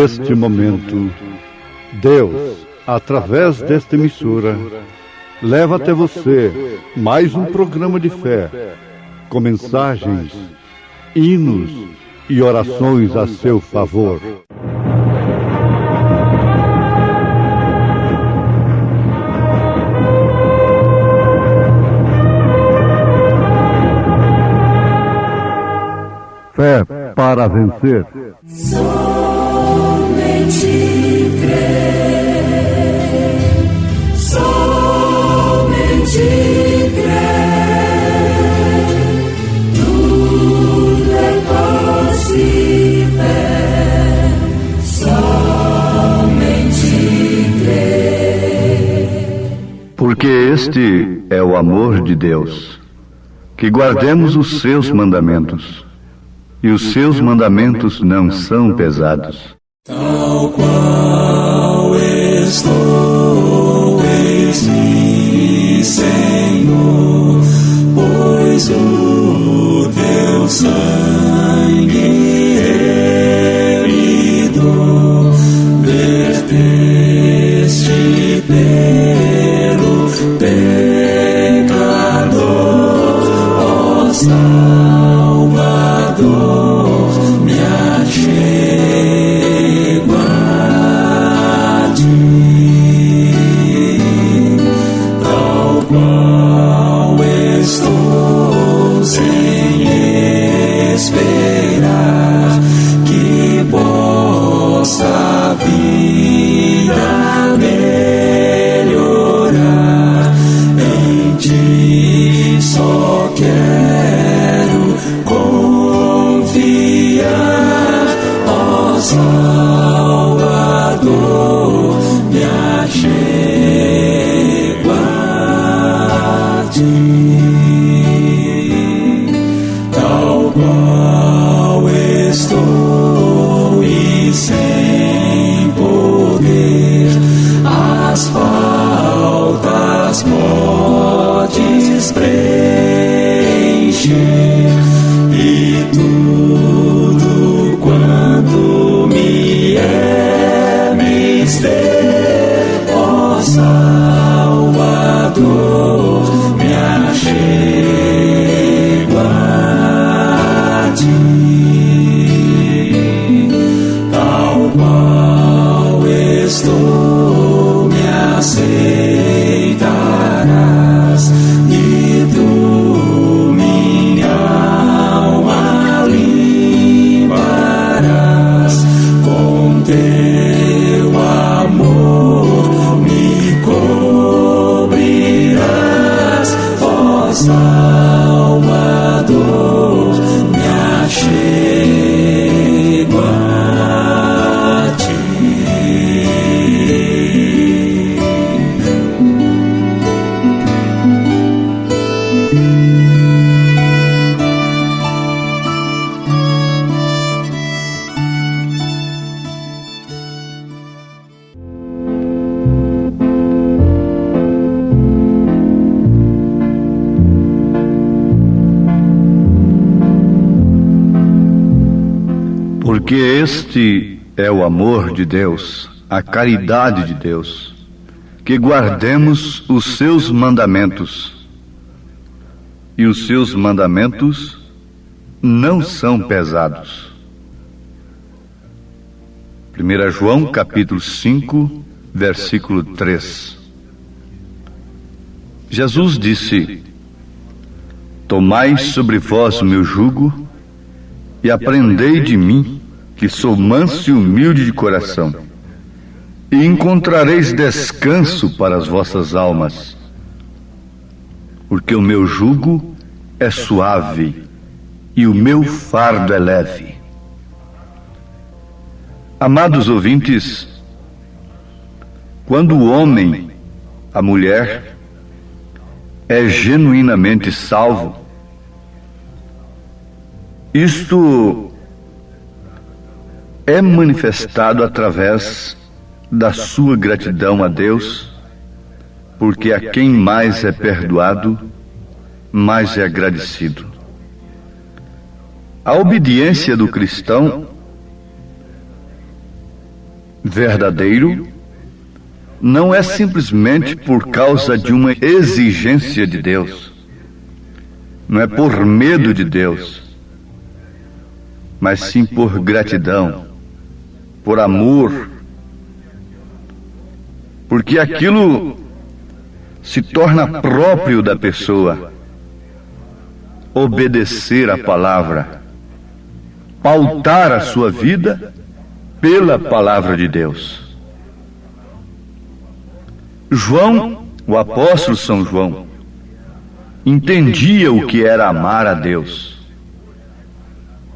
Neste momento, Deus, através desta emissora, leva até você mais um programa de fé, com mensagens, hinos e orações a seu favor. Fé para vencer. Somente crer, somente crer, tudo é possível, somente crer. Porque este é o amor de Deus, que guardemos os seus mandamentos. E os seus mandamentos não são pesados. Tal qual estou, eis-me, Senhor, pois o teu sangue remido verteste pelo pecador, ó Salvador, me achego a ti, tal qual estou sem esperar que possa a vida melhorar. Em ti só quero confiar, ó Salvador, me achego a ti, tal qual estou e sem poder as faltas podes preencher, e tudo quanto me é mister, ó Salvador, me achego a ti, tal qual estou, me aceitarás, e tu minha alma limparás, com teu amor me cobrirás, ó Salvador, me achego a ti. Porque este é o amor de Deus, a caridade de Deus, que guardemos os seus mandamentos. E os seus mandamentos não são pesados. 1 João capítulo 5, versículo 3. Jesus disse: Tomai sobre vós o meu jugo e aprendei de mim, que sou manso e humilde de coração, e encontrareis descanso para as vossas almas, porque o meu jugo é suave e o meu fardo é leve. Amados ouvintes, quando o homem, a mulher, é genuinamente salvo, isto é manifestado através da sua gratidão a Deus, porque a quem mais é perdoado, mais é agradecido. A obediência do cristão verdadeiro não é simplesmente por causa de uma exigência de Deus, não é por medo de Deus, mas sim por gratidão, por amor, porque aquilo se torna próprio da pessoa. Obedecer a palavra, pautar a sua vida pela palavra de Deus. João, o apóstolo São João, entendia o que era amar a Deus.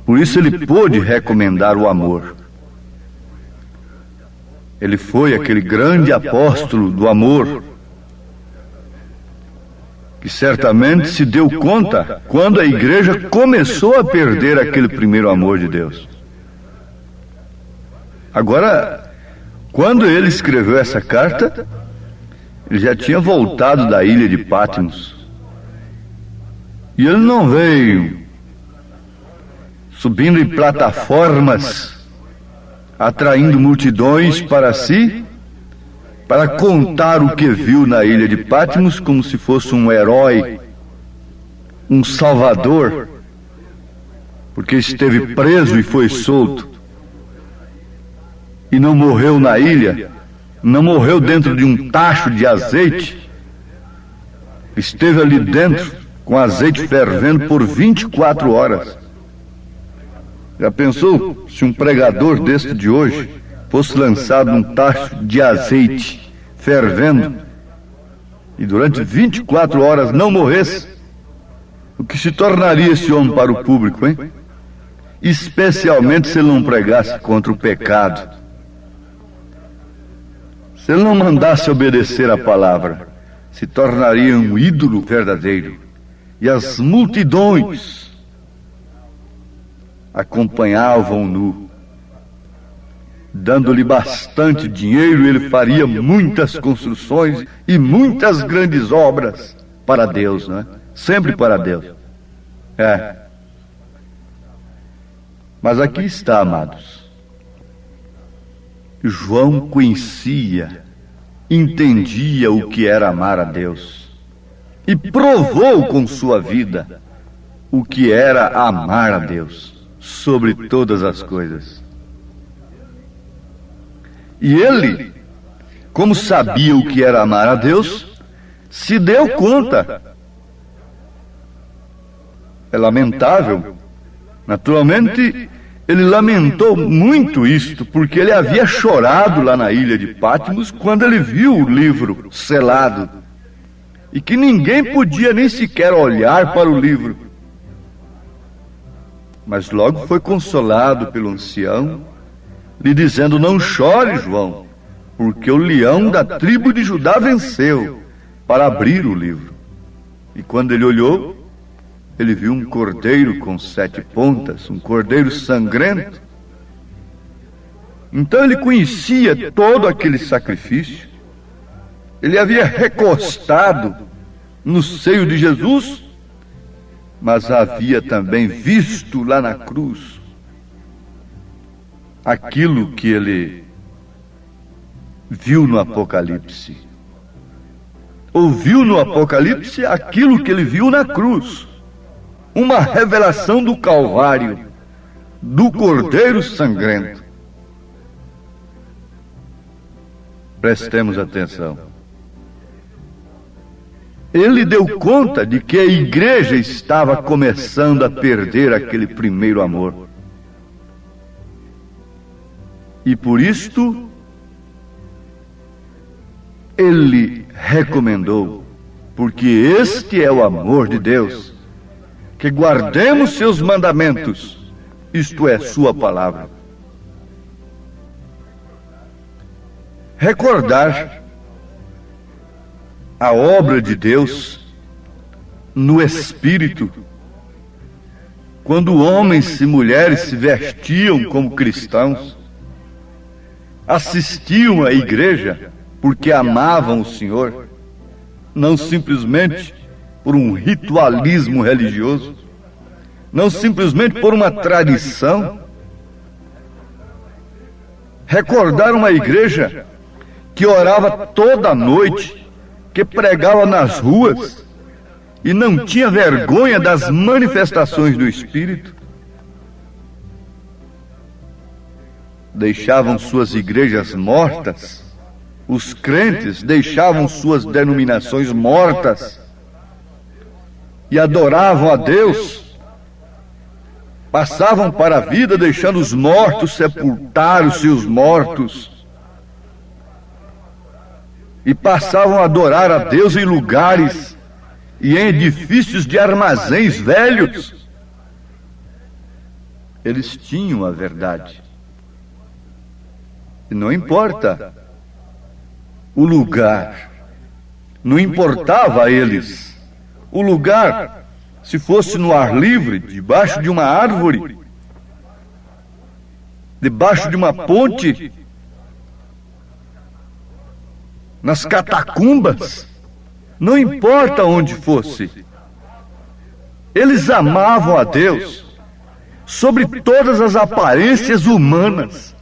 Por isso ele pôde recomendar o amor. Ele foi aquele grande apóstolo do amor, que certamente se deu conta quando a igreja começou a perder aquele primeiro amor de Deus. Agora, quando ele escreveu essa carta, ele já tinha voltado da ilha de Patmos. E ele não veio subindo em plataformas, atraindo multidões para si, para contar o que viu na ilha de Patmos como se fosse um herói, um salvador, porque esteve preso e foi solto. E não morreu na ilha, não morreu dentro de um tacho de azeite, esteve ali dentro com azeite fervendo por 24 horas. Já pensou se um pregador deste de hoje fosse lançado num tacho de azeite fervendo e durante 24 horas não morresse? O que se tornaria esse homem para o público, hein? Especialmente se ele não pregasse contra o pecado, se ele não mandasse obedecer a palavra, se tornaria um ídolo verdadeiro. E as multidões acompanhavam-no, dando-lhe bastante dinheiro. Ele faria muitas construções e muitas grandes obras para Deus, não é? Sempre para Deus. Mas aqui está, amados. João conhecia, entendia o que era amar a Deus e provou com sua vida o que era amar a Deus sobre todas as coisas. E ele, como sabia o que era amar a Deus, se deu conta. É lamentável. Naturalmente, ele lamentou muito isto, porque ele havia chorado lá na ilha de Patmos quando ele viu o livro selado, e que ninguém podia nem sequer olhar para o livro. Mas logo foi consolado pelo ancião, lhe dizendo: não chore, João, porque o leão da tribo de Judá venceu para abrir o livro. E quando ele olhou, ele viu um cordeiro com 7 pontas, um cordeiro sangrento. Então ele conhecia todo aquele sacrifício. Ele havia recostado no seio de Jesus, mas havia também visto lá na cruz aquilo que ele viu no Apocalipse. Ouviu no Apocalipse aquilo que ele viu na cruz. Uma revelação do Calvário, do Cordeiro sangrento. Prestemos atenção. Ele deu conta de que a igreja estava começando a perder aquele primeiro amor. E por isto, ele recomendou, porque este é o amor de Deus, que guardemos seus mandamentos, isto é, sua palavra. Recordar a obra de Deus no Espírito, quando homens e mulheres se vestiam como cristãos, assistiam à igreja porque amavam o Senhor, não simplesmente por um ritualismo religioso, não simplesmente por uma tradição, Recordaram uma igreja que orava toda noite, que pregava nas ruas e não tinha vergonha das manifestações do Espírito. Deixavam suas igrejas mortas, os crentes deixavam suas denominações mortas e adoravam a Deus. Passavam para a vida deixando os mortos sepultar os seus mortos. E passavam a adorar a Deus em lugares e em edifícios de armazéns velhos. Eles tinham a verdade. E não importa o lugar, não importava a eles o lugar. Se fosse no ar livre, debaixo de uma árvore, debaixo de uma ponte, nas catacumbas, não importa onde fosse. Eles amavam a Deus sobre todas as aparências humanas,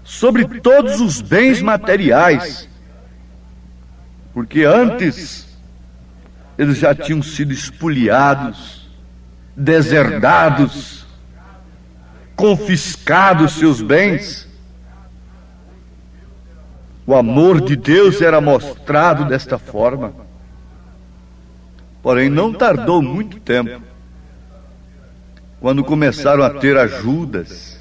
sobre todos os bens materiais, porque antes eles já tinham sido espoliados, deserdados, confiscados seus bens. O amor de Deus era mostrado desta forma. Porém, não tardou muito tempo, quando começaram a ter ajudas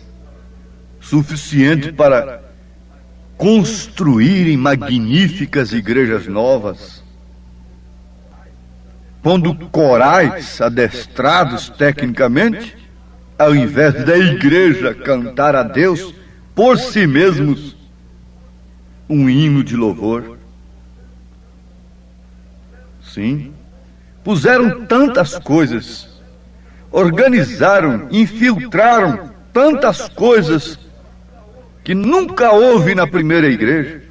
suficiente para construírem magníficas igrejas novas, pondo corais adestrados tecnicamente, ao invés da igreja cantar a Deus por si mesmos um hino de louvor. Sim, puseram tantas coisas, organizaram, infiltraram tantas coisas que nunca houve na primeira igreja,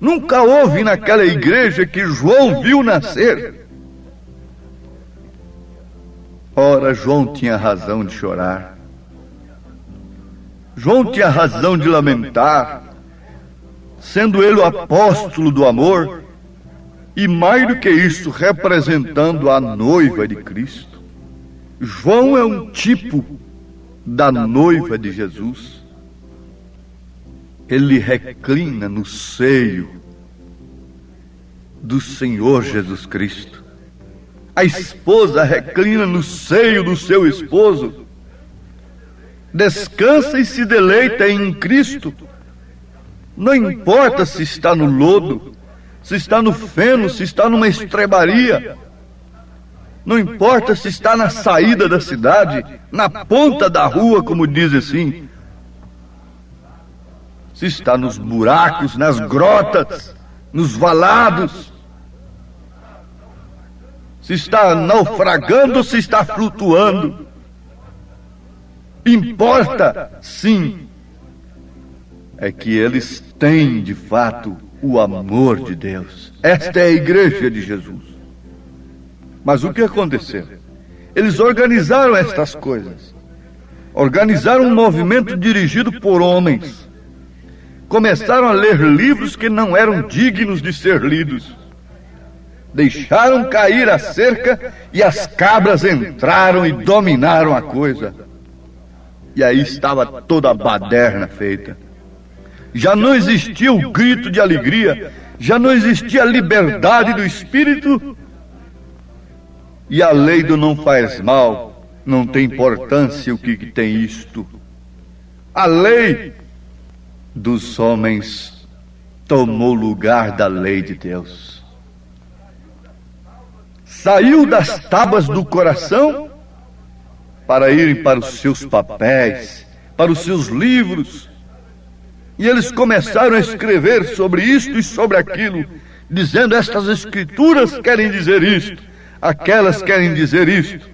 nunca houve naquela igreja que João viu nascer. Ora, João tinha razão de chorar. João tinha razão de lamentar, sendo ele o apóstolo do amor, e mais do que isso, representando a noiva de Cristo. João é um tipo da noiva de Jesus. Ele reclina no seio do Senhor Jesus Cristo. A esposa reclina no seio do seu esposo, descansa e se deleita em Cristo. Não importa se está no lodo, se está no feno, se está numa estrebaria. Não importa se está na saída da cidade, na ponta da rua, como diz assim. Se está nos buracos, nas grotas, nos valados. Se está naufragando ou se está flutuando. Importa, sim, é que eles têm, de fato, o amor de Deus. Esta é a igreja de Jesus. Mas o que aconteceu? Eles organizaram estas coisas. Organizaram um movimento dirigido por homens. Começaram a ler livros que não eram dignos de ser lidos. Deixaram cair a cerca e as cabras entraram e dominaram a coisa. E aí estava toda a baderna feita. Já não existia o grito de alegria, já não existia a liberdade do espírito. E a lei do não faz mal, não tem importância o que tem isto. A lei dos homens tomou lugar da lei de Deus. Saiu das tábuas do coração para irem para os seus papéis, para os seus livros. E eles começaram a escrever sobre isto e sobre aquilo, dizendo: estas escrituras querem dizer isto, aquelas querem dizer isto,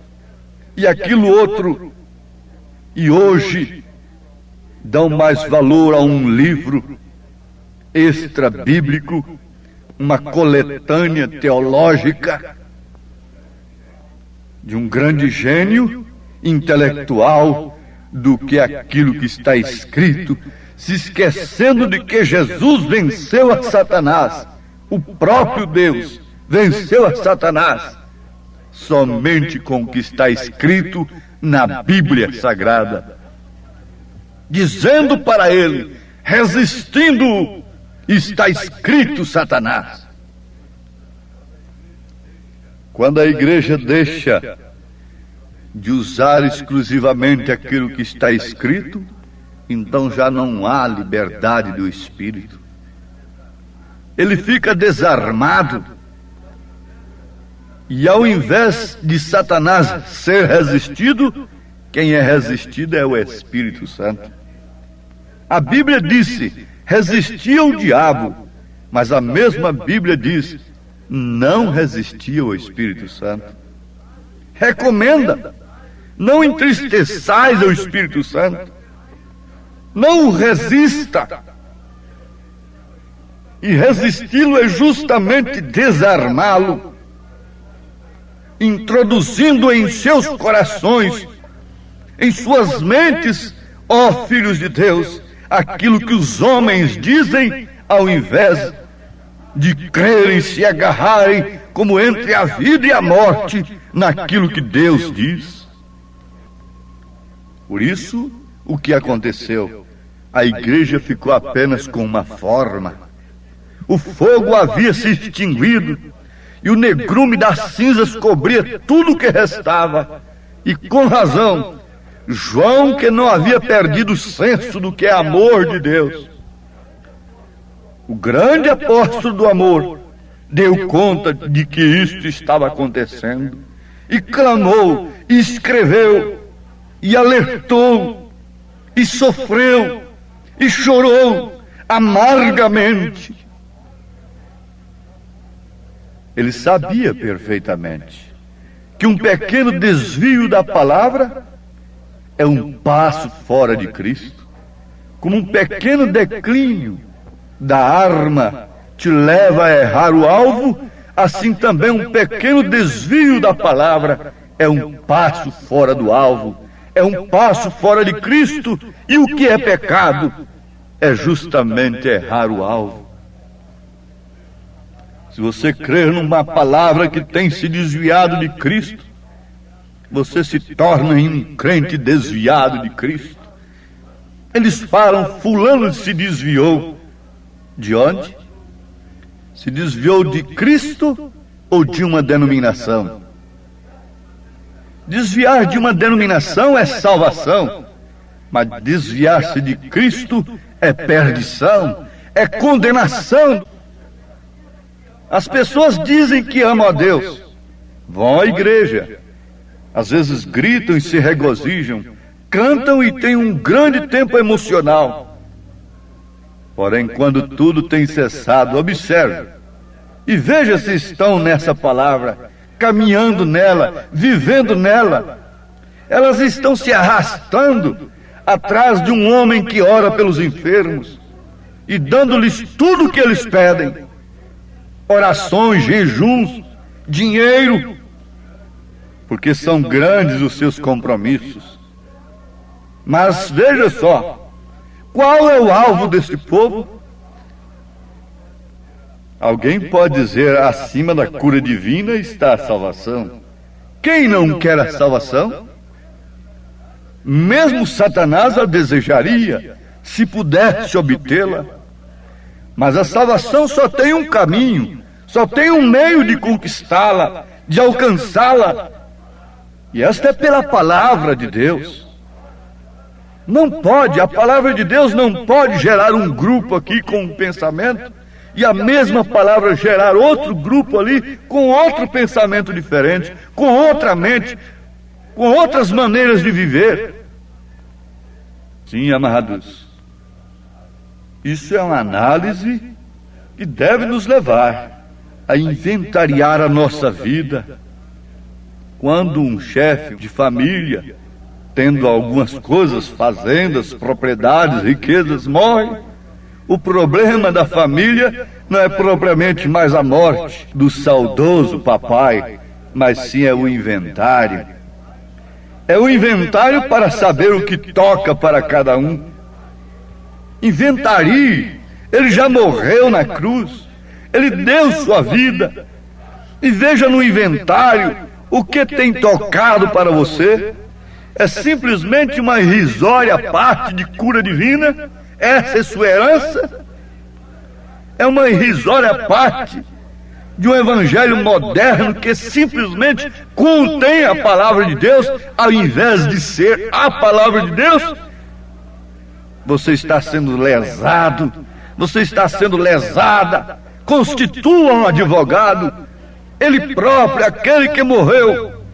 e aquilo outro. E hoje dão mais valor a um livro extra-bíblico, uma coletânea teológica de um grande gênio intelectual, do que aquilo que está escrito, se esquecendo de que Jesus venceu a Satanás. O próprio Deus venceu a Satanás somente com o que está escrito na Bíblia Sagrada, dizendo para ele, resistindo-o, está escrito, Satanás. Quando a igreja deixa de usar exclusivamente aquilo que está escrito, então já não há liberdade do espírito. Ele fica desarmado, e ao invés de Satanás ser resistido, quem é resistido é o Espírito Santo. A Bíblia disse, resistia ao diabo, mas a mesma Bíblia diz, não resistia ao Espírito Santo. Recomenda, não entristeçais ao Espírito Santo, não o resista. E resisti-lo é justamente desarmá-lo, introduzindo em seus corações, em suas mentes, ó filhos de Deus, aquilo que os homens dizem, ao invés de crerem, se agarrarem, como entre a vida e a morte, naquilo que Deus diz. Por isso, o que aconteceu? A igreja ficou apenas com uma forma. O fogo havia se extinguido, e o negrume das cinzas cobria tudo o que restava. E com razão, João, que não havia perdido o senso do que é amor de Deus, o grande apóstolo do amor, deu conta de que isto estava acontecendo, e clamou, e escreveu, e alertou, e sofreu, e chorou amargamente. Ele sabia perfeitamente que um pequeno desvio da palavra é um passo fora de Cristo, como um pequeno declínio da arma te leva a errar o alvo, assim também um pequeno desvio da palavra é um passo fora do alvo, é um passo fora de Cristo. E o que é pecado? É justamente errar o alvo. Se você crer numa palavra que tem se desviado de Cristo, você se torna um crente desviado de Cristo. Eles falam, fulano se desviou. De onde? Se desviou de Cristo ou de uma denominação? Desviar de uma denominação é salvação, mas desviar-se de Cristo é perdição, é condenação. As pessoas dizem que amam a Deus, vão à igreja, às vezes gritam e se regozijam, cantam e têm um grande tempo emocional. Porém, quando tudo tem cessado, observe e veja se estão nessa palavra, caminhando nela, vivendo nela. Elas estão se arrastando atrás de um homem que ora pelos enfermos e dando-lhes tudo o que eles pedem: orações, jejuns, dinheiro, porque são grandes os seus compromissos. Mas veja só, qual é o alvo desse povo? Alguém pode dizer, acima da cura divina está a salvação. Quem não quer a salvação? Mesmo Satanás a desejaria, se pudesse obtê-la. Mas a salvação só tem um caminho, só tem um meio de conquistá-la, de alcançá-la. E esta é pela palavra de Deus. Não pode, a palavra de Deus não pode gerar um grupo aqui com um pensamento e a mesma palavra gerar outro grupo ali com outro pensamento diferente, com outra mente, com outras maneiras de viver. Sim, amados, isso é uma análise que deve nos levar a inventariar a nossa vida. Quando um chefe de família, tendo algumas coisas, fazendas, propriedades, riquezas, morre, o problema da família não é propriamente mais a morte do saudoso papai, mas sim é o inventário. É o inventário para saber o que toca para cada um. Inventarie. Ele já morreu na cruz. Ele deu sua vida. E veja no inventário o que tem tocado para você. É simplesmente uma irrisória parte de cura divina? Essa é sua herança? É uma irrisória parte de um evangelho moderno que simplesmente contém a palavra de Deus, ao invés de ser a palavra de Deus? Você está sendo lesado, você está sendo lesada. Constitua um advogado. Ele próprio, aquele que morreu,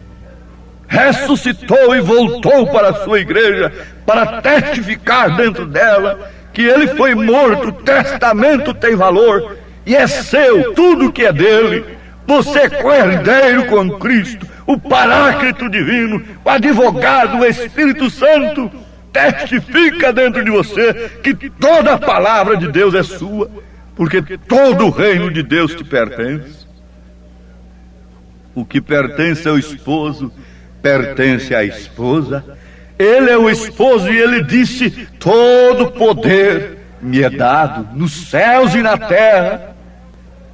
ressuscitou e voltou para a sua igreja para testificar dentro dela que ele foi morto. O testamento tem valor e é seu, tudo que é dele. Você é co-herdeiro com Cristo, o Paráclito divino, o advogado, o Espírito Santo testifica dentro de você que toda a palavra de Deus é sua, porque todo o reino de Deus te pertence. O que pertence ao esposo pertence à esposa. Ele é o esposo e ele disse: todo poder me é dado nos céus e na terra.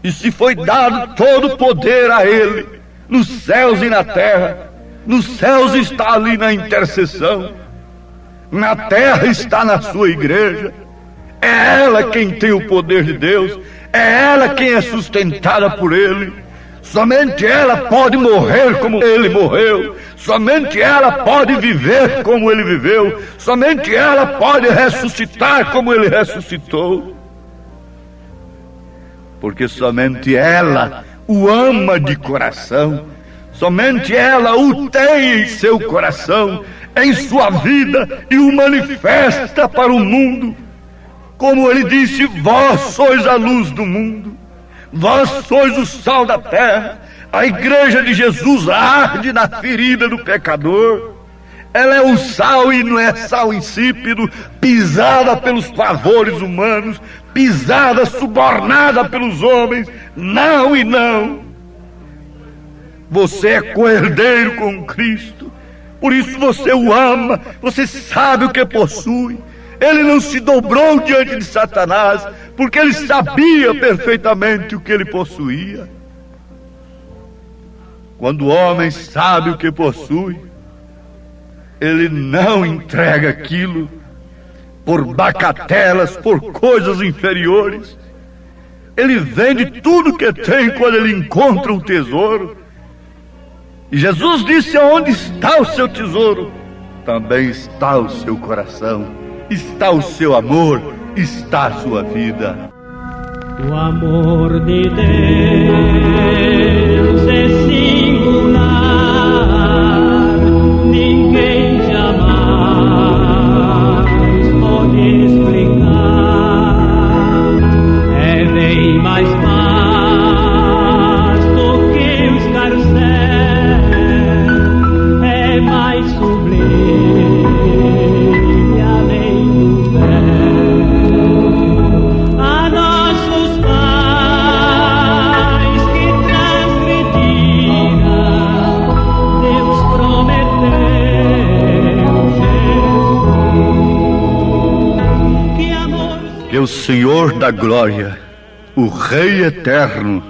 E se foi dado todo poder a ele nos céus e na terra, nos céus está ali na intercessão, na terra está na sua igreja. É ela quem tem o poder de Deus, é ela quem é sustentada por ele. Somente ela pode morrer como ele morreu. Somente ela pode viver como ele viveu. Somente ela pode ressuscitar como ele ressuscitou. Porque somente ela o ama de coração. Somente ela o tem em seu coração, em sua vida, e o manifesta para o mundo. Como ele disse: vós sois a luz do mundo. Vós sois o sal da terra. A igreja de Jesus arde na ferida do pecador. Ela é o sal e não é sal insípido, pisada pelos pavores humanos, pisada, subornada pelos homens. Não e não. Você é co-herdeiro com Cristo. Por isso você o ama. Você sabe o que possui. Ele não se dobrou diante de Satanás, porque ele sabia perfeitamente o que ele possuía. Quando o homem sabe o que possui, ele não entrega aquilo por bagatelas, por coisas inferiores. Ele vende tudo que tem quando ele encontra um tesouro. E Jesus disse: aonde está o seu tesouro, também está o seu coração. Está o seu amor, está a sua vida. O amor de Deus é singular, ninguém jamais pode explicar. É bem mais vasto que o escarcéu, é mais sublime. Que o Senhor da glória, o Rei eterno,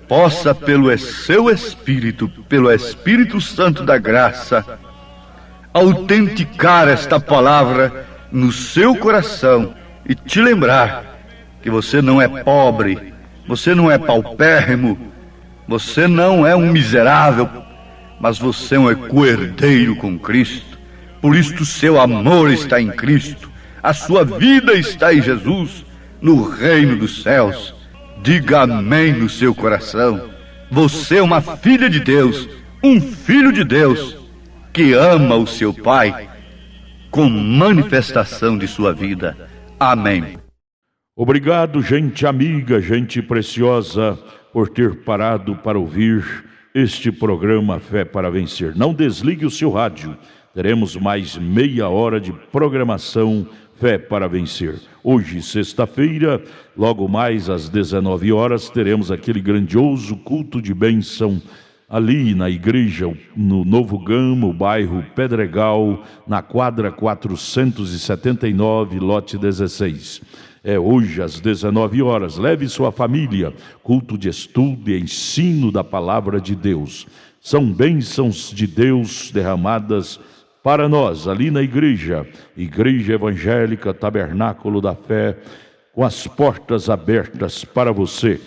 possa pelo seu Espírito, pelo Espírito Santo da graça, autenticar esta palavra no seu coração e te lembrar que você não é pobre, você não é paupérrimo, você não é um miserável, mas você é um co-herdeiro com Cristo. Por isso o seu amor está em Cristo. A sua vida está em Jesus, no reino dos céus. Diga amém no seu coração. Você é uma filha de Deus, um filho de Deus, que ama o seu Pai com manifestação de sua vida. Amém. Obrigado, gente amiga, gente preciosa, por ter parado para ouvir este programa Fé para Vencer. Não desligue o seu rádio. Teremos mais meia hora de programação Fé para Vencer. Hoje, sexta-feira, logo mais às 19 horas, teremos aquele grandioso culto de bênção ali na igreja, no Novo Gama, bairro Pedregal, na quadra 479, lote 16. É hoje às 19 horas. Leve sua família, culto de estudo e ensino da palavra de Deus. São bênçãos de Deus derramadas para nós, ali na igreja, Igreja Evangélica Tabernáculo da Fé, com as portas abertas para você.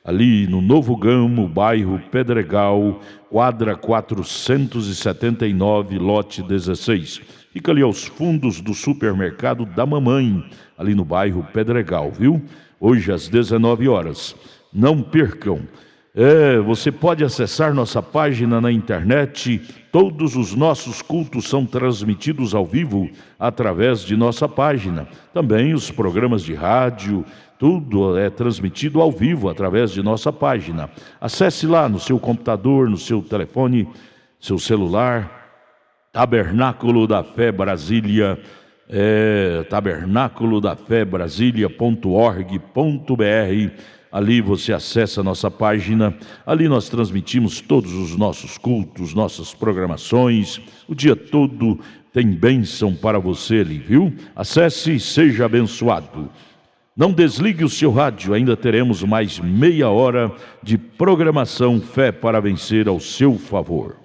Ali no Novo Gama, bairro Pedregal, quadra 479, lote 16. Fica ali aos fundos do supermercado da mamãe, ali no bairro Pedregal, viu? Hoje às 19 horas. Não percam. Você pode acessar nossa página na internet. Todos os nossos cultos são transmitidos ao vivo através de nossa página. Também os programas de rádio, tudo é transmitido ao vivo através de nossa página. Acesse lá no seu computador, no seu telefone, seu celular, Tabernáculo da Fé Brasília, tabernaculodafebrasilia.org.br. Ali você acessa a nossa página. Ali nós transmitimos todos os nossos cultos, nossas programações. O dia todo tem bênção para você ali, viu? Acesse e seja abençoado. Não desligue o seu rádio, ainda teremos mais meia hora de programação Fé para Vencer ao seu favor.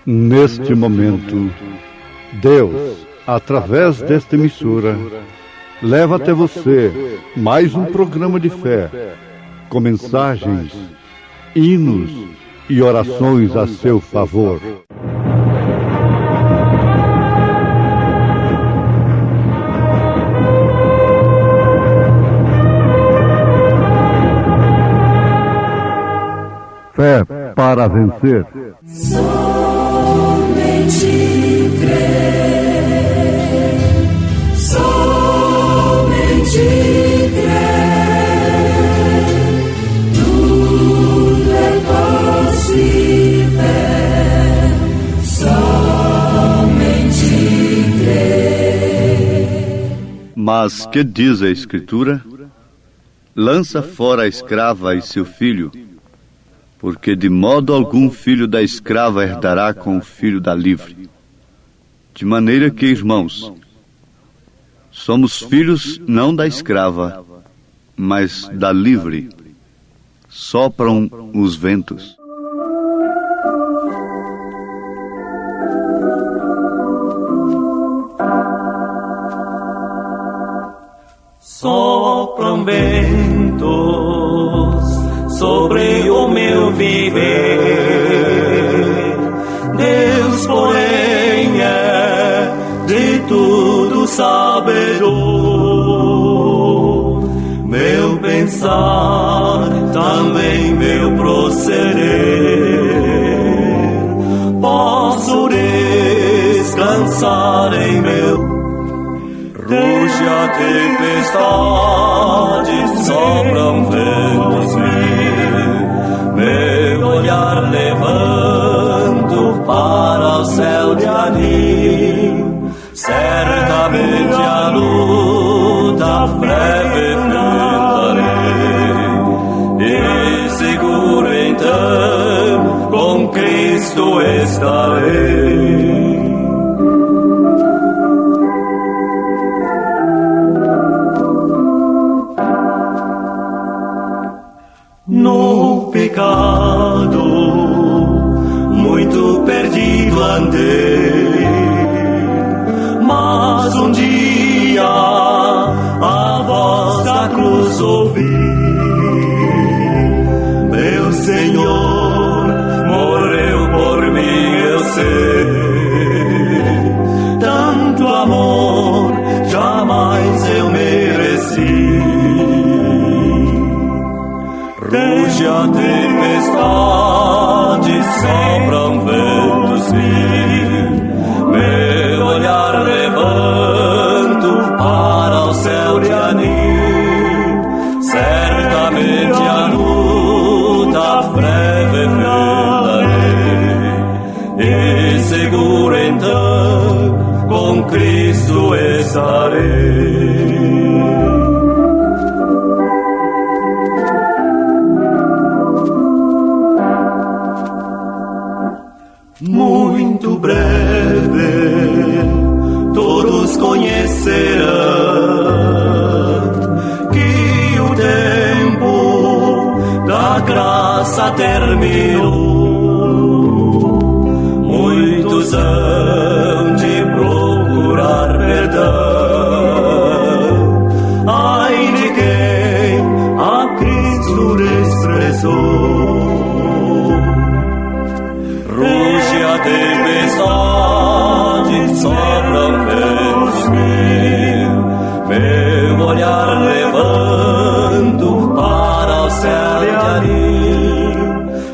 Neste momento, Deus, através desta emissora, leva até você mais um programa de fé, com mensagens, hinos e orações a seu favor. Fé para vencer. Somente crer, somente crer, tudo é possível, somente crer. Mas que diz a Escritura? Lança fora a escrava e seu filho, porque de modo algum filho da escrava herdará com o filho da livre. De maneira que, irmãos, somos filhos não da escrava, mas da livre. Sopram os ventos. Sopram ventos sobre o meu viver. Deus, porém, é de tudo sabedor. Meu pensar, também meu proceder. Posso descansar em meu. Ruge a tempestade, sopram ventos meu olhar levanto para o céu de ali. Certamente a luta breve enfrentarei, e seguro então com Cristo estarei. No pecado, muito perdido andei, mas um dia a voz da cruz ouvi. Meu Senhor morreu por mim, eu sei. Tanto amor jamais eu mereci. Ruge a tempestade, sopram ventos, meu olhar levanta seguro então com Cristo estarei. Muito breve todos conhecerão que o tempo da graça terminou. Muitos hão de procurar perdão, ai de quem a Cristo desprezou. Ruge a tempestade, sopram ventos meu olhar levanto para o céu de ali.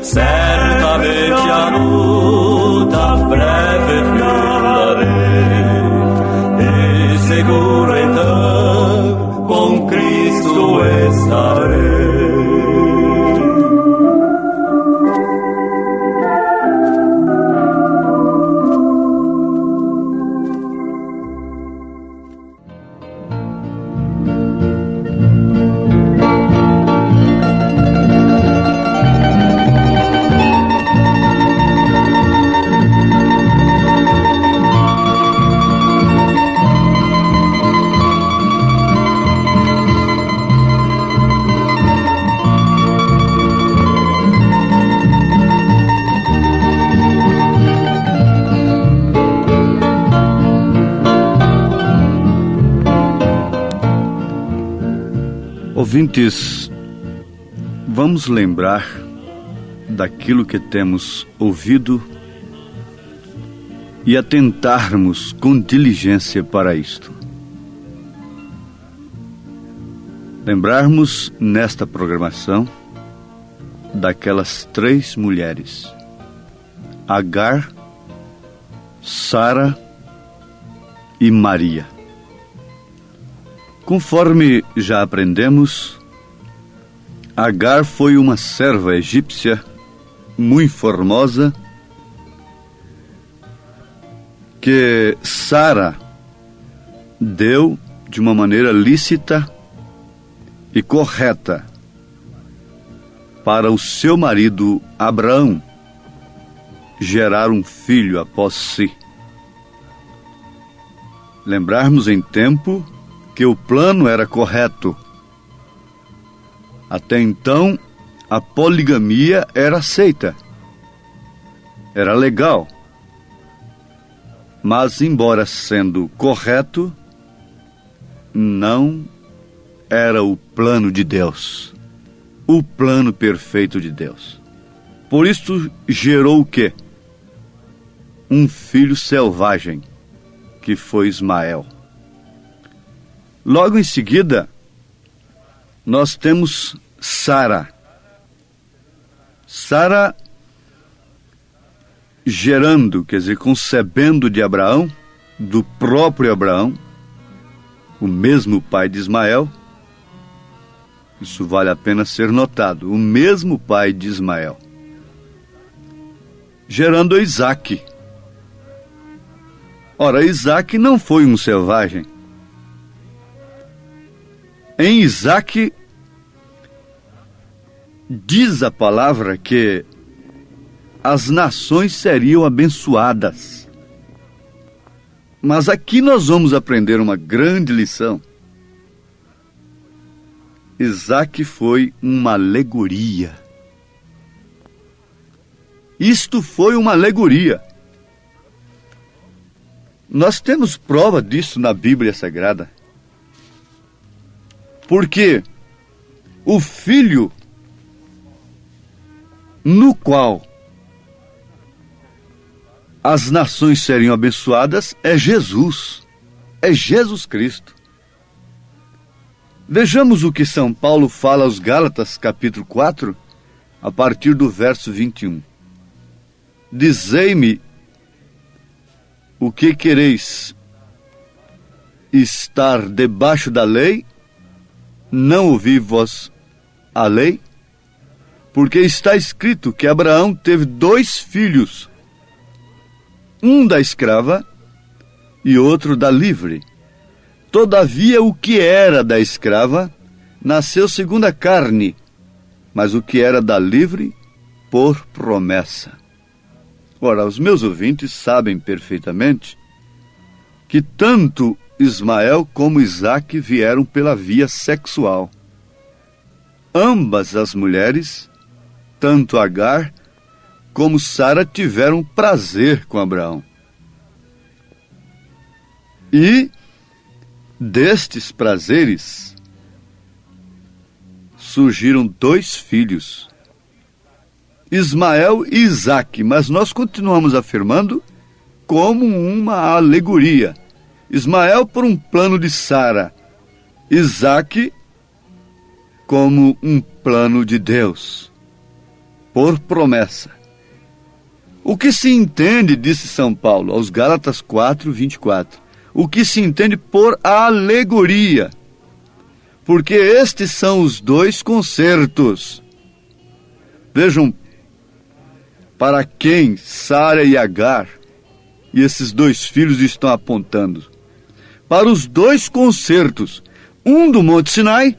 Certamente a luta breve filarei, e seguro então com Cristo estarei. Ouvintes, vamos lembrar daquilo que temos ouvido e atentarmos com diligência para isto. Lembrarmos nesta programação daquelas 3 mulheres: Agar, Sara e Maria. Conforme já aprendemos, Agar foi uma serva egípcia muito formosa que Sara deu de uma maneira lícita e correta para o seu marido Abraão gerar um filho após si. Lembrarmos em tempo que o plano era correto. Até então, a poligamia era aceita. Era legal. Mas, embora sendo correto, não era o plano de Deus. O plano perfeito de Deus. Por isso, gerou o quê? Um filho selvagem, que foi Ismael. Logo em seguida, nós temos Sara. Sara gerando, quer dizer, concebendo de Abraão, do próprio Abraão, o mesmo pai de Ismael. Isso vale a pena ser notado, o mesmo pai de Ismael. Gerando Isaque. Ora, Isaque não foi um selvagem. Em Isaque, diz a palavra que as nações seriam abençoadas. Mas aqui nós vamos aprender uma grande lição. Isaque foi uma alegoria. Isto foi uma alegoria. Nós temos prova disso na Bíblia Sagrada. Porque o filho no qual as nações seriam abençoadas é Jesus. É Jesus Cristo. Vejamos o que São Paulo fala aos Gálatas, capítulo 4, a partir do verso 21. Dizei-me o que quereis: estar debaixo da lei? Não ouvi vós a lei? Porque está escrito que Abraão teve 2 filhos, um da escrava e outro da livre. Todavia, o que era da escrava nasceu segundo a carne, mas o que era da livre, por promessa. Ora, os meus ouvintes sabem perfeitamente que tanto Ismael como Isaque vieram pela via sexual. Ambas as mulheres, tanto Agar como Sara, tiveram prazer com Abraão. E destes prazeres surgiram 2 filhos, Ismael e Isaque, mas nós continuamos afirmando como uma alegoria. Ismael por um plano de Sara, Isaque como um plano de Deus, por promessa. O que se entende, disse São Paulo aos Gálatas 4:24, o que se entende por alegoria, porque estes são os 2 concertos. Vejam para quem Sara e Agar e esses 2 filhos estão apontando. Para os 2 concertos, um do Monte Sinai,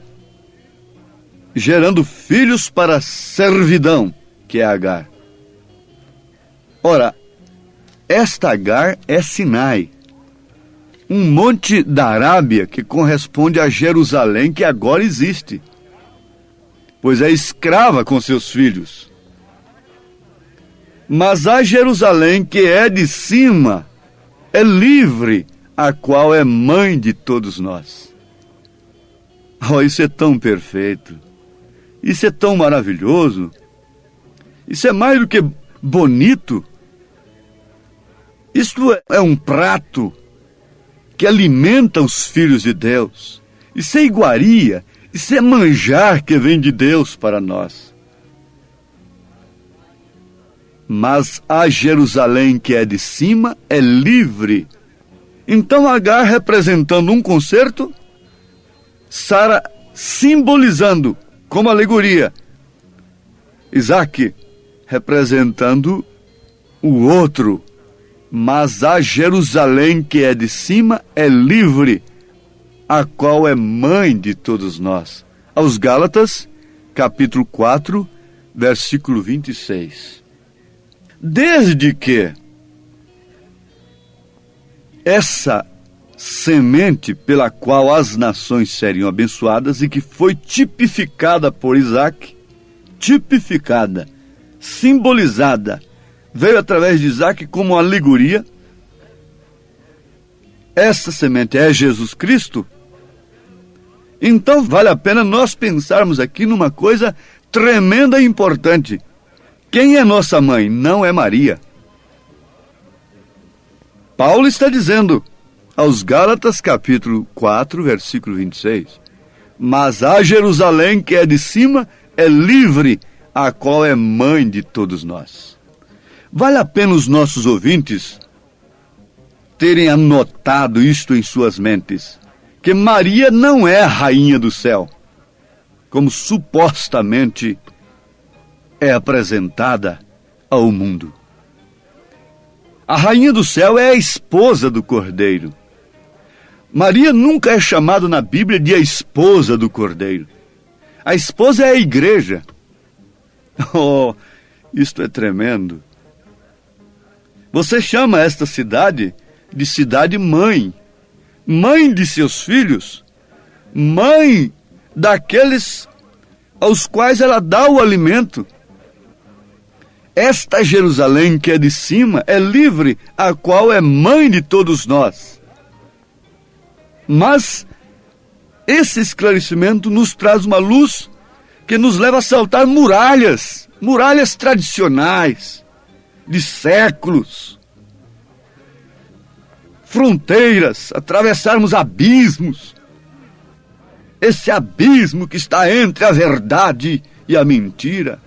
gerando filhos para a servidão, que é Agar. Ora, esta Agar é Sinai, um monte da Arábia que corresponde a Jerusalém, que agora existe, pois é escrava com seus filhos. Mas a Jerusalém que é de cima é livre, a qual é mãe de todos nós. Oh, isso é tão perfeito, isso é tão maravilhoso, isso é mais do que bonito. Isto é um prato que alimenta os filhos de Deus. Isso é iguaria, isso é manjar que vem de Deus para nós. Mas a Jerusalém que é de cima é livre. Então Agar representando um concerto, Sara simbolizando como alegoria, Isaque representando o outro. Mas a Jerusalém que é de cima é livre, a qual é mãe de todos nós. Aos Gálatas, capítulo 4, versículo 26. Desde que essa semente pela qual as nações seriam abençoadas e que foi tipificada por Isaque, tipificada, simbolizada, veio através de Isaque como alegoria, essa semente é Jesus Cristo. Então vale a pena nós pensarmos aqui numa coisa tremenda e importante. Quem é nossa mãe? Não é Maria. Paulo está dizendo aos Gálatas capítulo 4, versículo 26, mas a Jerusalém que é de cima é livre, a qual é mãe de todos nós. Vale a pena os nossos ouvintes terem anotado isto em suas mentes, que Maria não é a rainha do céu, como supostamente é apresentada ao mundo. A rainha do céu é a esposa do Cordeiro. Maria nunca é chamada na Bíblia de a esposa do Cordeiro. A esposa é a igreja. Oh, isto é tremendo. Você chama esta cidade de cidade mãe, mãe de seus filhos, mãe daqueles aos quais ela dá o alimento. Esta Jerusalém que é de cima é livre, a qual é mãe de todos nós. Mas esse esclarecimento nos traz uma luz que nos leva a saltar muralhas, muralhas tradicionais, de séculos, fronteiras, atravessarmos abismos. Esse abismo que está entre a verdade e a mentira,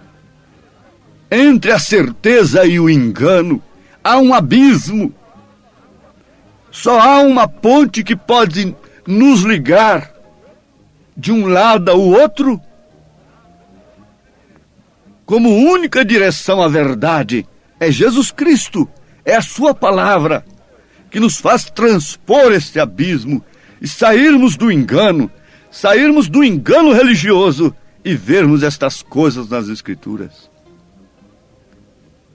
entre a certeza e o engano, há um abismo. Só há uma ponte que pode nos ligar de um lado ao outro, como única direção à verdade é Jesus Cristo, É a sua palavra que nos faz transpor este abismo e sairmos do engano religioso e vermos estas coisas nas Escrituras.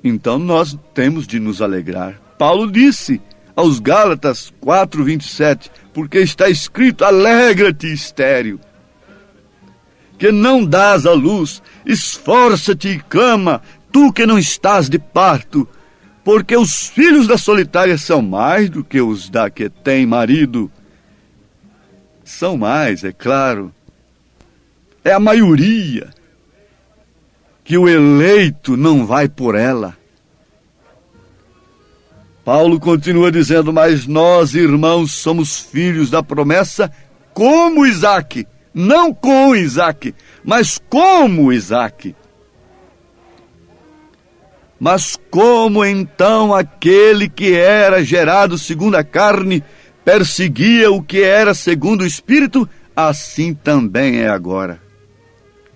Então nós temos de nos alegrar. Paulo disse aos Gálatas 4:27, porque está escrito: alegra-te, estéril, que não dás à luz, esforça-te e clama, tu que não estás de parto, porque os filhos da solitária são mais do que os da que tem marido. São mais, é claro. É a maioria que o eleito não vai por ela. Paulo continua dizendo: mas nós, irmãos, somos filhos da promessa como Isaque. Não com Isaque, mas como Isaque. Mas como então aquele que era gerado segundo a carne perseguia o que era segundo o Espírito, assim também é agora.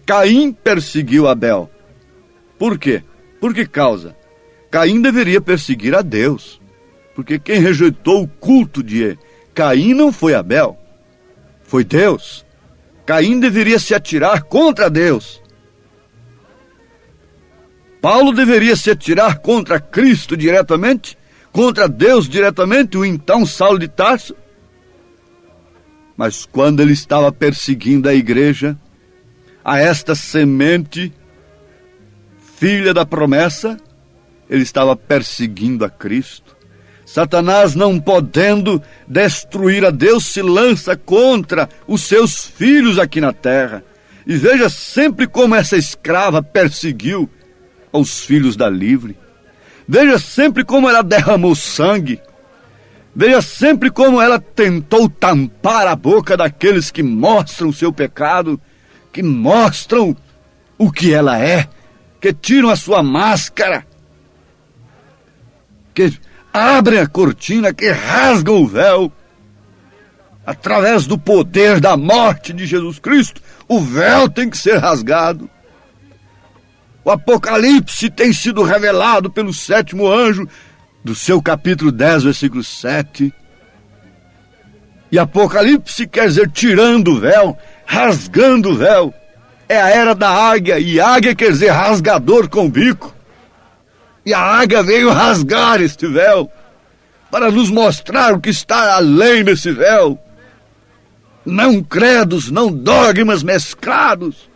Caim perseguiu Abel. Por quê? Por que causa? Caim deveria perseguir a Deus, porque quem rejeitou o culto de Caim não foi Abel, foi Deus. Caim deveria se atirar contra Deus. Paulo deveria se atirar contra Cristo diretamente, contra Deus diretamente, o então Saulo de Tarso. Mas quando ele estava perseguindo a igreja, a esta semente, filha da promessa, ele estava perseguindo a Cristo. Satanás, não podendo destruir a Deus, se lança contra os seus filhos aqui na terra. E veja sempre como essa escrava perseguiu aos filhos da livre. Veja sempre como ela derramou sangue. Veja sempre como ela tentou tampar a boca daqueles que mostram o seu pecado, que mostram o que ela é, que tiram a sua máscara, que abrem a cortina, que rasgam o véu. Através do poder da morte de Jesus Cristo, o véu tem que ser rasgado. O Apocalipse tem sido revelado pelo 7º anjo, do seu capítulo 10, versículo 7. E Apocalipse quer dizer tirando o véu, rasgando o véu. É a era da águia, e águia quer dizer rasgador com bico. E a águia veio rasgar este véu, para nos mostrar o que está além desse véu. Não credos, não dogmas mesclados,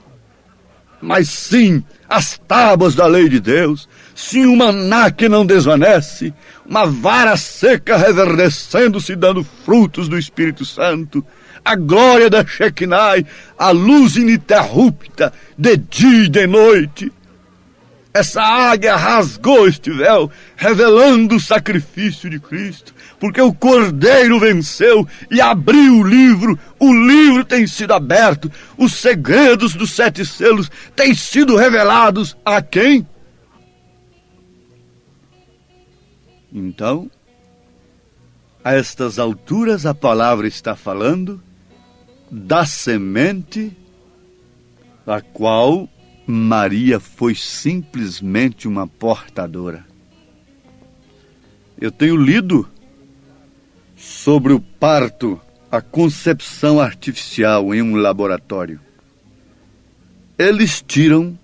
mas sim as tábuas da lei de Deus, sim o maná que não desvanece, uma vara seca reverdecendo-se, dando frutos do Espírito Santo, a glória da Shekinah, a luz ininterrupta de dia e de noite. Essa águia rasgou este véu, revelando o sacrifício de Cristo, porque o Cordeiro venceu e abriu o livro tem sido aberto, os segredos dos 7 selos têm sido revelados a quem? Então, a estas alturas a palavra está falando da semente da qual Maria foi simplesmente uma portadora. Eu tenho lido sobre o parto, a concepção artificial em um laboratório. Eles tiram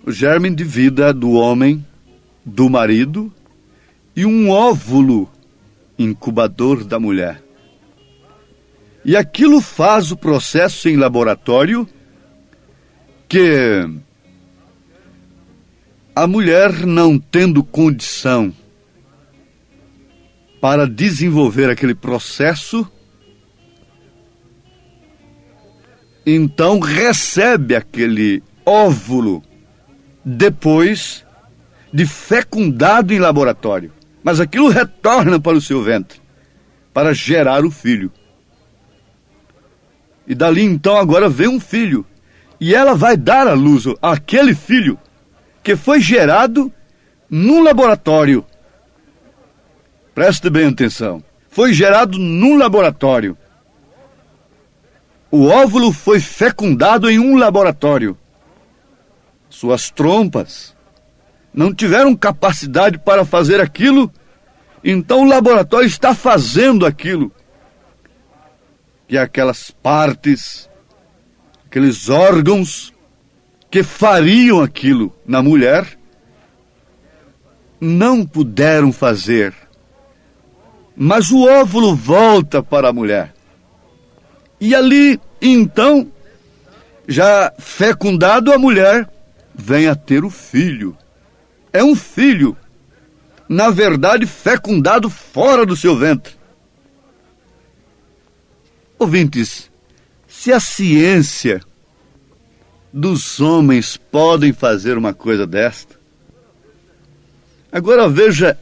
o germe de vida do homem, do marido, e um óvulo incubador da mulher. E aquilo faz o processo em laboratório que a mulher, não tendo condição para desenvolver aquele processo, então recebe aquele óvulo depois de fecundado em laboratório. Mas aquilo retorna para o seu ventre, para gerar o filho. E dali então agora vem um filho. E ela vai dar à luz aquele filho que foi gerado num laboratório. Preste bem atenção. Foi gerado num laboratório. O óvulo foi fecundado em um laboratório. Suas trompas não tiveram capacidade para fazer aquilo, então o laboratório está fazendo aquilo. E aquelas partes, aqueles órgãos que fariam aquilo na mulher, não puderam fazer. Mas o óvulo volta para a mulher. E ali, então, já fecundado, a mulher vem a ter o filho. É um filho, na verdade, fecundado fora do seu ventre. Ouvintes, se a ciência dos homens podem fazer uma coisa desta, agora veja,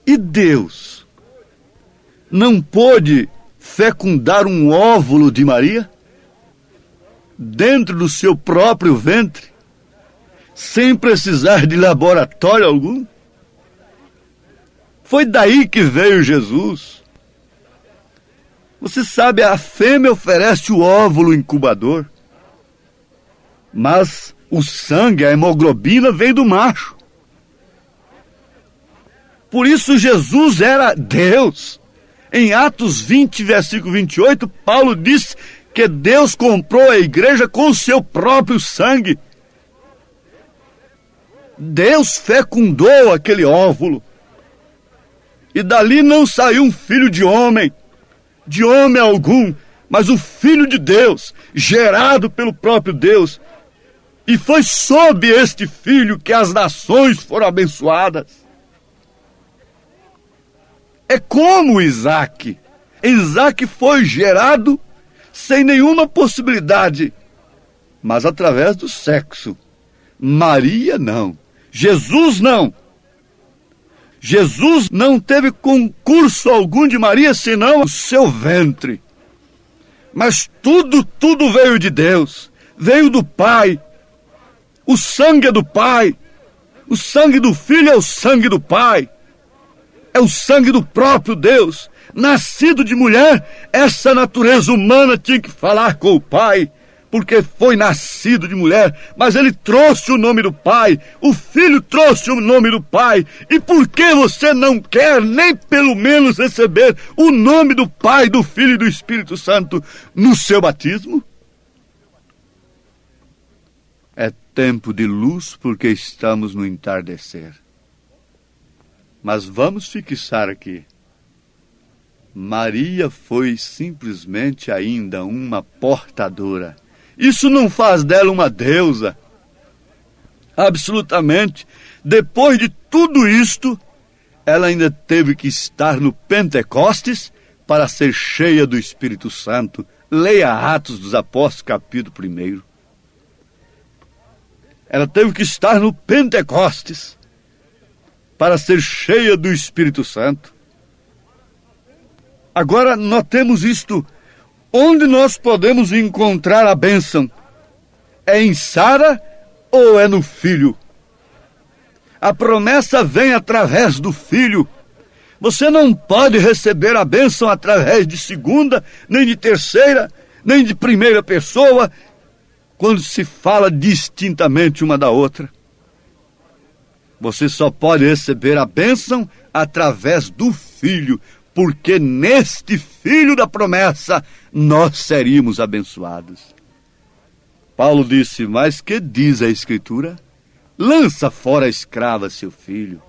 e Deus não pôde fecundar um óvulo de Maria dentro do seu próprio ventre, sem precisar de laboratório algum? Foi daí que veio Jesus. Você sabe, a fêmea oferece o óvulo incubador, mas o sangue, a hemoglobina, vem do macho. Por isso Jesus era Deus. Em Atos 20, versículo 28, Paulo diz que Deus comprou a igreja com o seu próprio sangue. Deus fecundou aquele óvulo. E dali não saiu um filho de homem algum, mas o Filho de Deus, gerado pelo próprio Deus. E foi sob este filho que as nações foram abençoadas. É como Isaac. Isaac foi gerado sem nenhuma possibilidade, mas através do sexo. Maria não. Jesus não. Jesus não teve concurso algum de Maria, senão o seu ventre. Mas tudo veio de Deus. Veio do Pai. O sangue é do Pai. O sangue do Filho é o sangue do Pai. É o sangue do próprio Deus. Nascido de mulher, essa natureza humana tinha que falar com o Pai, porque foi nascido de mulher, mas ele trouxe o nome do Pai, o Filho trouxe o nome do Pai. E por que você não quer nem pelo menos receber o nome do Pai, do Filho e do Espírito Santo no seu batismo? É tempo de luz porque estamos no entardecer. Mas vamos fixar aqui. Maria foi simplesmente ainda uma portadora. Isso não faz dela uma deusa. Absolutamente. Depois de tudo isto, ela ainda teve que estar no Pentecostes para ser cheia do Espírito Santo. Leia Atos dos Apóstolos, capítulo 1. Ela teve que estar no Pentecostes para ser cheia do Espírito Santo. Agora, nós temos isto. Onde nós podemos encontrar a bênção? É em Sara ou é no filho? A promessa vem através do filho. Você não pode receber a bênção através de segunda, nem de terceira, nem de primeira pessoa, quando se fala distintamente uma da outra. Você só pode receber a bênção através do Filho, porque neste Filho da promessa nós seríamos abençoados. Paulo disse, mas que diz a Escritura? Lança fora a escrava, seu filho.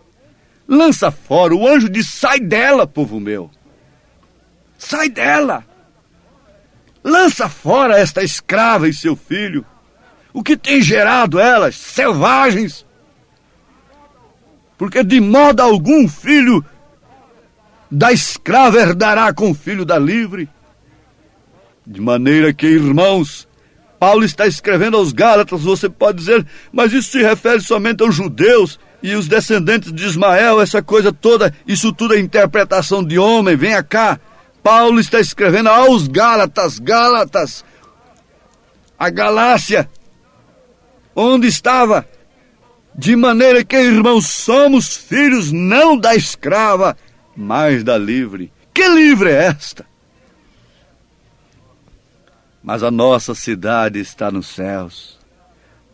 Lança fora. O anjo diz, sai dela, povo meu. Sai dela. Lança fora esta escrava e seu filho. O que tem gerado elas? Selvagens. Porque de modo algum filho da escrava herdará com o filho da livre. De maneira que, irmãos, Paulo está escrevendo aos Gálatas, você pode dizer, mas isso se refere somente aos judeus e os descendentes de Ismael, essa coisa toda, isso tudo é interpretação de homem, venha cá. Paulo está escrevendo aos Gálatas, a Galácia, onde estava? De maneira que, irmãos, somos filhos não da escrava, mas da livre. Que livre é esta? Mas a nossa cidade está nos céus.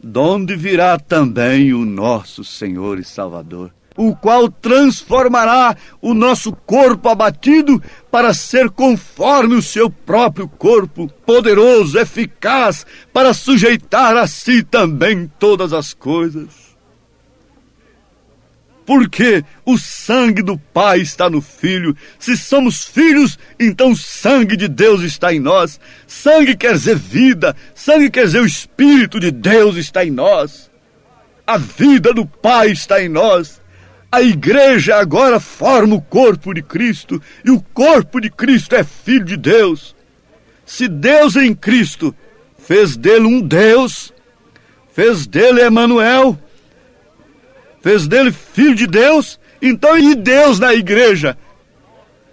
donde virá também o nosso Senhor e Salvador, o qual transformará o nosso corpo abatido para ser conforme o seu próprio corpo, poderoso, eficaz, para sujeitar a si também todas as coisas. Porque o sangue do Pai está no Filho. Se somos filhos, então o sangue de Deus está em nós. Sangue quer dizer vida, sangue quer dizer o Espírito de Deus está em nós. A vida do Pai está em nós. A igreja agora forma o corpo de Cristo, e o corpo de Cristo é Filho de Deus. Se Deus em Cristo fez dele um Deus, fez dele Emanuel, fez dele Filho de Deus, então e Deus na igreja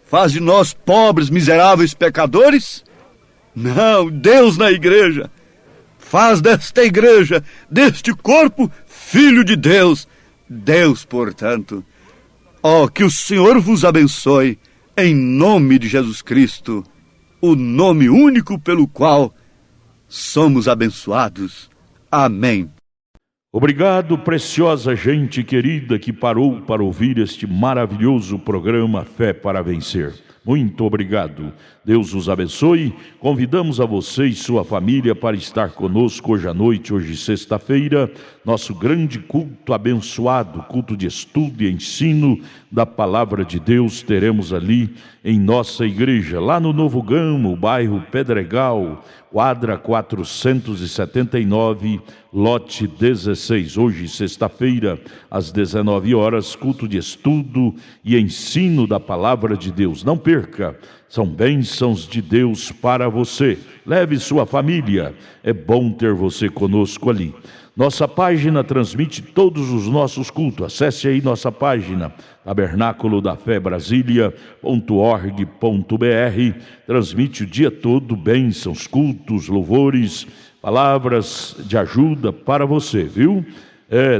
faz de nós pobres, miseráveis pecadores? Não, Deus na igreja faz desta igreja, deste corpo, Filho de Deus. Deus, portanto, que o Senhor vos abençoe, em nome de Jesus Cristo, o nome único pelo qual somos abençoados. Amém. Obrigado, preciosa gente querida que parou para ouvir este maravilhoso programa Fé para Vencer. Muito obrigado. Deus os abençoe. Convidamos a você e sua família para estar conosco hoje à noite, hoje sexta-feira, nosso grande culto abençoado, culto de estudo e ensino da Palavra de Deus. Teremos ali em nossa igreja, lá no Novo Gamo, bairro Pedregal, quadra 479, lote 16. Hoje, sexta-feira, às 19 horas, culto de estudo e ensino da Palavra de Deus. Não perca, são bênçãos de Deus para você. Leve sua família, é bom ter você conosco ali. Nossa página transmite todos os nossos cultos. Acesse aí nossa página, tabernáculo da fé Brasília.org.br. Transmite o dia todo bênçãos, cultos, louvores, palavras de ajuda para você, viu?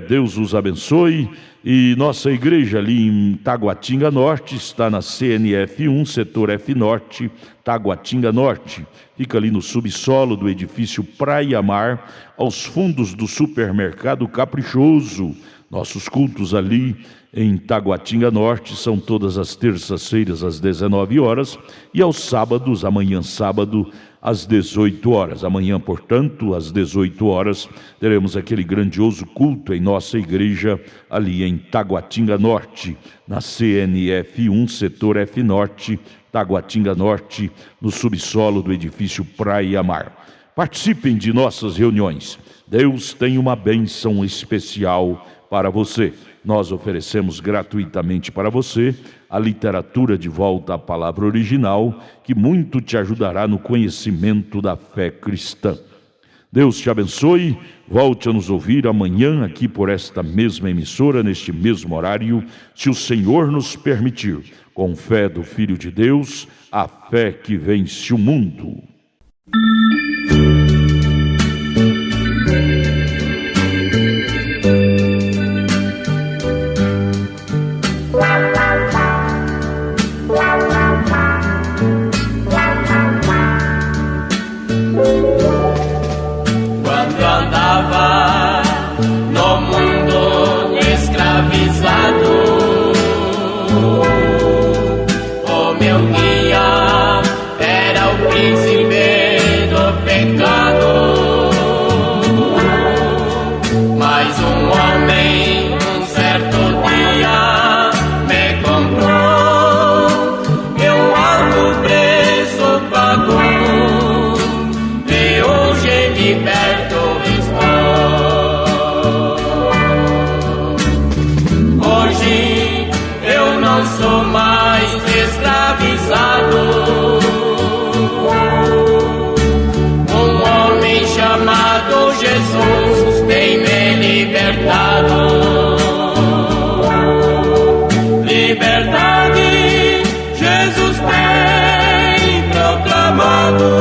Deus os abençoe. E nossa igreja ali em Taguatinga Norte está na CNF 1, setor F Norte, Taguatinga Norte. Fica ali no subsolo do edifício Praia Mar, aos fundos do supermercado Caprichoso. Nossos cultos ali em Taguatinga Norte são todas as terças-feiras às 19 horas e aos sábados, amanhã sábado, às 18 horas. Amanhã, portanto, às 18 horas, teremos aquele grandioso culto em nossa igreja ali em Taguatinga Norte, na CNF 1, setor F Norte, Taguatinga Norte, no subsolo do edifício Praia Mar. Participem de nossas reuniões. Deus tem uma bênção especial para você. Nós oferecemos gratuitamente para você a literatura de volta à palavra original, que muito te ajudará no conhecimento da fé cristã. Deus te abençoe. Volte a nos ouvir amanhã aqui por esta mesma emissora, neste mesmo horário, se o Senhor nos permitir, com fé do Filho de Deus, a fé que vence o mundo. Liberdade, Jesus tem proclamado.